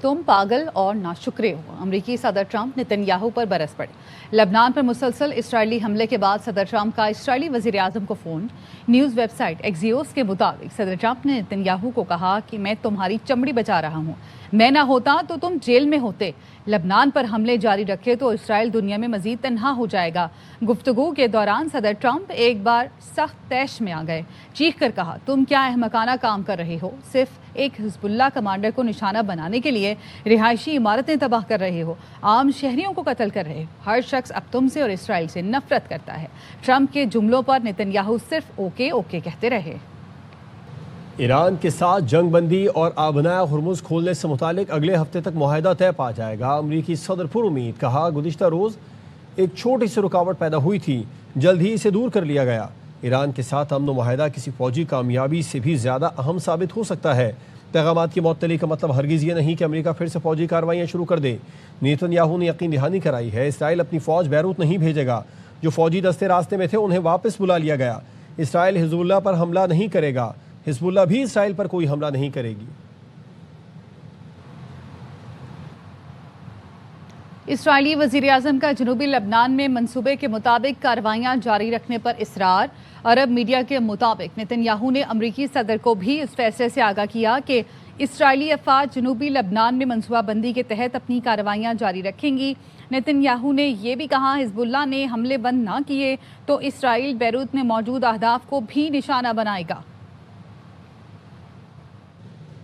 तुम पागल और नाशुक्रे हो। अमरीकी सदर ट्रंप नेतन्याहू पर बरस पड़े। लबनान पर मुसलसल इसराइली हमले के बाद सदर ट्रंप का इसराइली वज़ीर आज़म को फ़ोन। न्यूज़ वेबसाइट एक्सियोस के मुताबिक सदर ट्रंप ने नेतन्याहू को कहा कि मैं तुम्हारी चमड़ी बचा रहा हूँ, मैं ना होता तो तुम जेल में होते। लबनान पर हमले जारी रखे तो इसराइल दुनिया में मजीद तन्हा हो जाएगा। गुफ्तगू के दौरान सदर ट्रंप एक बार सख्त तैश में आ गए। चीख कर कहा, तुम क्या अहमकाना काम कर रहे हो, सिर्फ एक हिजबुल्लाह कमांडर को निशाना बनाने के लिए रिहायशी इमारतें तबाह कर रहे हो, आम शहरियों को कत्ल कर रहे हो। हर शख्स अब तुमसे और इसराइल से नफरत करता है। ट्रंप के जुमलों पर नेतन्याहू सिर्फ ओके ओके कहते रहे। ईरान के साथ जंग बंदी और आबनाया हुर्मुज़ खोलने से मुतालिक अगले हफ्ते तक मुआहदा तय पा जाएगा। अमरीकी सदर पुर उम्मीद, कहा गुज़िश्ता रोज़ एक छोटी सी रुकावट पैदा हुई थी, जल्द ही इसे दूर कर लिया गया। ईरान के साथ अमन मुआहदा किसी फौजी कामयाबी से भी ज़्यादा अहम साबित हो सकता है। पैगामात की मअतली का मतलब हरगिज़ ये नहीं कि अमेरिका फिर से फौजी कार्रवाइयाँ शुरू कर दे। नेतन्याहू ने यकीन दहानी कराई है, इसराइल अपनी फ़ौज बैरूत नहीं भेजेगा। जो फ़ौजी दस्ते रास्ते में थे उन्हें वापस बुला लिया गया। इसराइल हिजबुल्लाह पर हमला नहीं करेगा, हिजबुल्लाह भी इसराइल पर कोई हमला नहीं करेगी। इसराइली वज़ीर आज़म का जनूबी लबनान में मंसूबे के मुताबिक कार्रवाइयाँ जारी रखने पर इसरार। अरब मीडिया के मुताबिक नेतन्याहू ने अमरीकी सदर को भी इस फैसले से आगाह किया कि इसराइली अफवाज जनूबी लबनान में मनसूबाबंदी के तहत अपनी कार्रवाइयाँ जारी रखेंगी। नेतन्याहू ने यह भी कहा, हिजबुल्लाह ने हमले बंद ना किए तो इसराइल बैरूत में मौजूद अहदाफ को भी निशाना बनाएगा।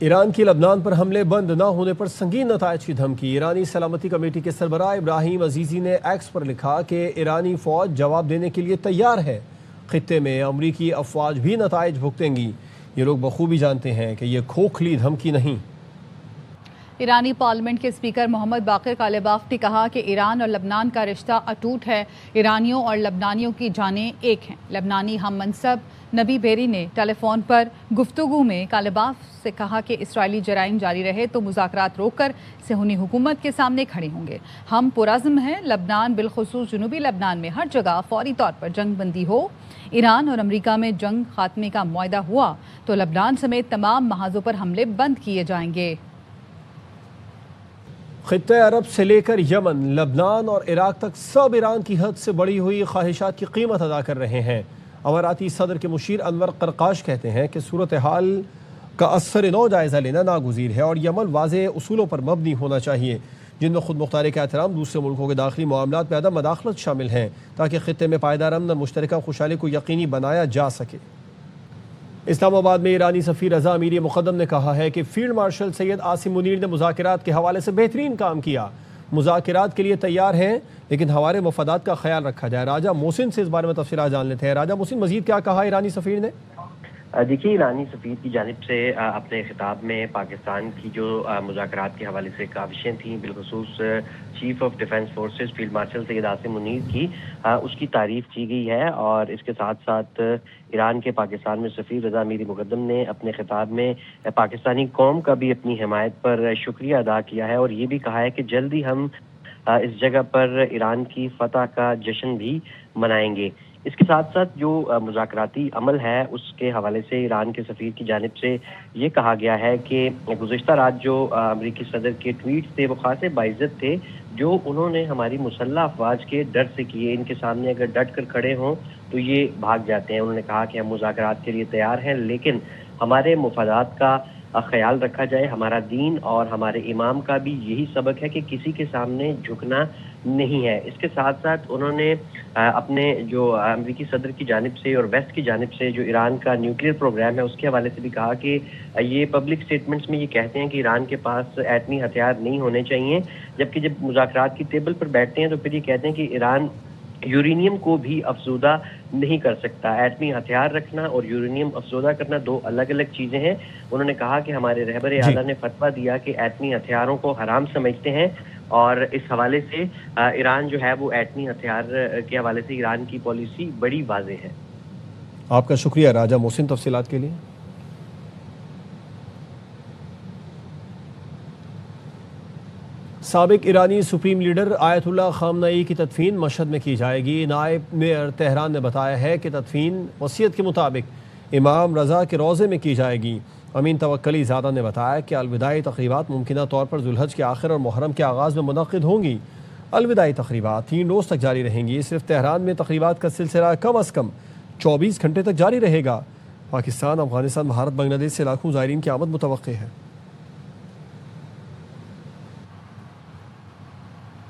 ईरान की लबनान पर हमले बंद न होने पर संगीन नतायज की धमकी। ईरानी सलामती कमेटी के सरबराह इब्राहिम अजीज़ी ने एक्स पर लिखा कि ईरानी फ़ौज जवाब देने के लिए तैयार है। खित्ते में अमरीकी अफवाज भी नतायज भुगतेंगी। ये लोग बखूबी जानते हैं कि ये खोखली धमकी नहीं। ईरानी पार्लियामेंट के स्पीकर मोहम्मद बाक़िर कालिबाफ ने कहा कि ईरान और लबनान का रिश्ता अटूट है। ईरानियों और लबनानियों की जानें एक हैं। लबनानी हम मनसब नबी बेरी ने टेलीफोन पर गुफ्तगू में कालिबाफ से कहा कि इसराइली जराइम जारी रहे तो मुज़ाकरात रोककर सेहूनी हुकूमत के सामने खड़े होंगे। हम पुरज़्म हैं, लबनान बिलखुसूस जनूबी लबनान में हर जगह फौरी तौर पर जंग बंदी हो। ईरान और अमरीका में जंग खात्मे का मुआहदा हुआ तो लबनान समेत तमाम महाजों पर हमले बंद किए जाएंगे। खित्ते अरब से लेकर यमन, लबनान और इराक तक सब ईरान की हद से बढ़ी हुई ख्वाहिशात की कीमत अदा कर रहे हैं। अमाराती सदर के मुशीर अनवर करकाश कहते हैं कि सूरत हाल का असर नौ जायज़ा लेना नागुज़ीर है और यमन वाज़ेह उसूलों पर मबनी होना चाहिए, जिनमें खुद मुख्तारी का एहतराम, दूसरे मुल्कों के दाखिली मामलात में अदम मदाखलत शामिल हैं, ताकि खित्ते में पायदार अमन और मुश्तरका खुशहाली को यकीनी बनाया जा सके। इस्लामाबाद में ईरानी सफ़ीर रज़ा अमीरी मुक़द्दम ने कहा है कि फील्ड मार्शल सैयद आसिम मुनीर ने मुज़ाकरात के हवाले से बेहतरीन काम किया। मुज़ाकरात के लिए तैयार हैं, लेकिन हमारे मफादात का ख्याल रखा जाए। राजा मोहसिन से इस बारे में तफसीलात जान लेते हैं। राजा मोहसिन, मज़ीद क्या कहा ईरानी सफ़ीर ने? देखिए, ईरानी सफ़ीर की जानिब से अपने खिताब में पाकिस्तान की जो मुज़ाकरात के हवाले से काविशें थीं, बिलखुसूस chief of defence forces field marshal Syed Asim Munir की, उसकी तारीफ़ की गई है। और इसके साथ साथ ईरान के पाकिस्तान में सफ़ीर रज़ा अमीरी मुक़द्दम ने अपने खिताब में पाकिस्तानी कौम का भी अपनी हिमायत पर शुक्रिया अदा किया है और ये भी कहा है कि जल्द ही हम इस जगह पर ईरान की फतह का जश्न भी मनाएंगे। इसके साथ साथ जो मुज़ाकराती अमल है उसके हवाले से ईरान के सफ़ीर की जानिब से ये कहा गया है कि गुज़िश्ता रात जो अमरीकी सदर के ट्वीट थे वो खासे बाइज़्ज़त थे, जो उन्होंने हमारी मुसल्लह अफवाज के डर से किए। इनके सामने अगर डट कर खड़े हों तो ये भाग जाते हैं। उन्होंने कहा कि हम मुज़ाकरात के लिए तैयार हैं, लेकिन हमारे मुफादात का ख्याल रखा जाए। हमारा दीन और हमारे इमाम का भी यही सबक है कि किसी के सामने झुकना नहीं है। इसके साथ साथ उन्होंने अपने जो अमरीकी सदर की जानिब से और वेस्ट की जानिब से जो ईरान का न्यूक्लियर प्रोग्राम है उसके हवाले से भी कहा कि ये पब्लिक स्टेटमेंट्स में ये कहते हैं कि ईरान के पास एटमी हथियार नहीं होने चाहिए, जबकि जब मुज़ाकरात की टेबल पर बैठते हैं तो फिर ये कहते हैं कि ईरान यूरेनियम को भी अफजोदा नहीं कर सकता। एटमी हथियार रखना और यूरेनियम अफजोदा करना दो अलग अलग चीज़ें हैं। उन्होंने कहा कि हमारे रहबर आला ने फतवा दिया कि एटमी हथियारों को हराम समझते हैं और इस हवाले से ईरान जो है वो एटमी हथियार के हवाले से ईरान की पॉलिसी बड़ी वाज़ेह है। आपका शुक्रिया राजा मोहसिन तफसीलात के लिए। साबिक ईरानी सुप्रीम लीडर आयतुल्लाह खामनई की तदफीन मशहद में की जाएगी। नायब मेयर तेहरान ने बताया है कि तदफीन वसीयत के मुताबिक इमाम रज़ा के रोज़े में की जाएगी। امین توکلی زادہ نے بتایا کہ الوداعی تقریبات ممکنہ طور پر ذوالحج کے آخر اور محرم کے آغاز میں منعقد ہوں گی۔ الوداعی تقریبات 3 روز تک جاری رہیں گی۔ صرف تہران میں تقریبات کا سلسلہ کم از کم 24 گھنٹے تک جاری رہے گا۔ پاکستان، افغانستان، بھارت، بنگلہ دیش سے لاکھوں زائرین کی آمد متوقع ہے۔